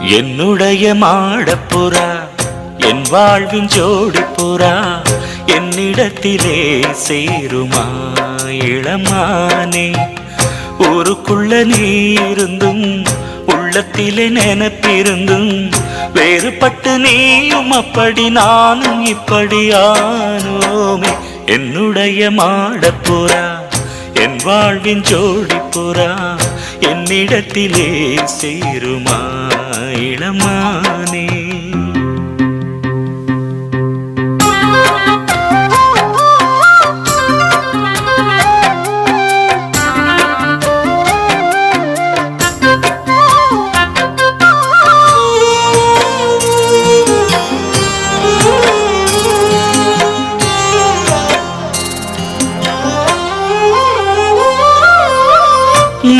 என்னுடைய மாடப்புறா என் வாழ்வின் ஜோடி புறா என்னிடத்திலே சேருமா இளமானே. ஊருக்குள்ள நீ இருந்தும் உள்ளத்திலே நினைப்பிருந்தும் வேறுபட்டு நீயும் அப்படி நானும் இப்படி ஆனோமே. என்னுடைய மாடப்புறா என் வாழ்வின் ஜோடி புறா என்னிடத்திலே சேருமா இளமானே.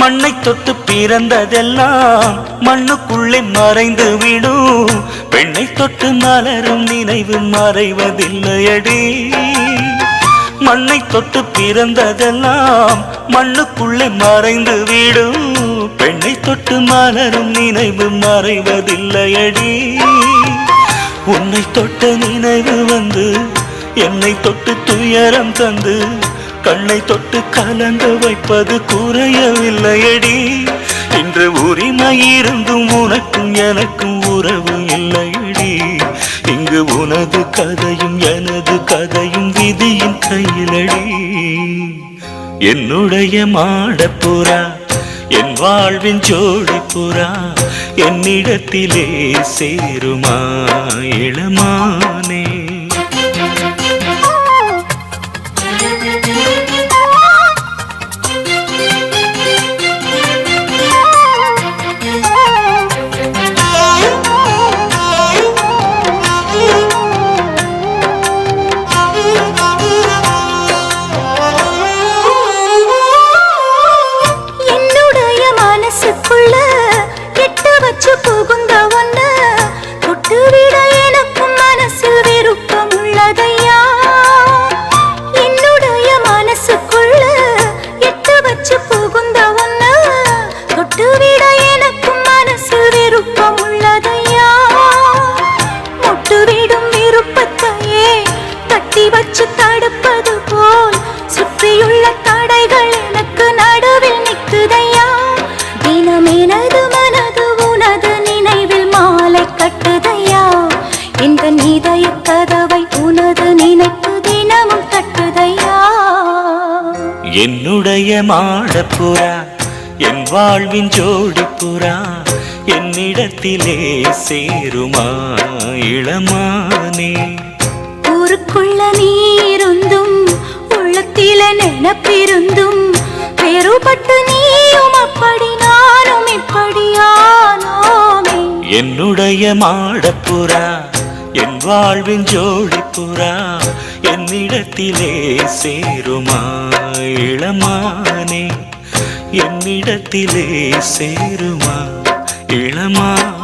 மண்ணை தொட்டு பிறந்ததெல்லாம் மண்ணுக்குள்ளே மறைந்து விடும். பெண்ணை தொட்டு மலரும் நினைவு மறைவதில்லையடி. மண்ணை தொட்டு பிறந்ததெல்லாம் மண்ணுக்குள்ளே மறைந்து விடும். பெண்ணை தொட்டு மலரும் நினைவு மறைவதில்லையடி. உன்னை தொட்ட நினைவு வந்து என்னை தொட்டு துயரம் தந்து கண்ணை தொட்டு கலங்க வைப்பது குறையவில்லையடி. இன்று உரிமை இருந்தும் உனக்கும் எனக்கும் உறவு இல்லையடி. இங்கு உனது கதையும் எனது கதையும் விதியின் கையிலடி. என்னுடைய மாடப்புறா என் வாழ்வின் ஜோடி புறா என்னிடத்திலே சேருமா இளமானே. தடுப்பது போல் சுற்றியுள்ள தடைகள் எனக்கு நடுவில் நிற்குதையா. தினம் எனது மனது உனது நினைவில் மாலை கட்டுதையா. இந்த நீதய கதவை உனது நினைப்பு தினமும் தட்டுதையா. என்னுடைய மாடப்புறா என் வாழ்வின் ஜோடி புறா என்னிடத்திலே சேருமா இளமானே. ஊருக்குள்ள நீருந்தும் உள்ளத்தில நினைப்பிருந்தும் வேறுபட்டு நீயும் அப்படி நானும் இப்படியானோமே. என்னுடைய மாடப்புறா என் வாழ்வின் ஜோடி புறா என்னிடத்திலே சேருமா இளமானே. என்னிடத்திலே சேருமா இளமானே.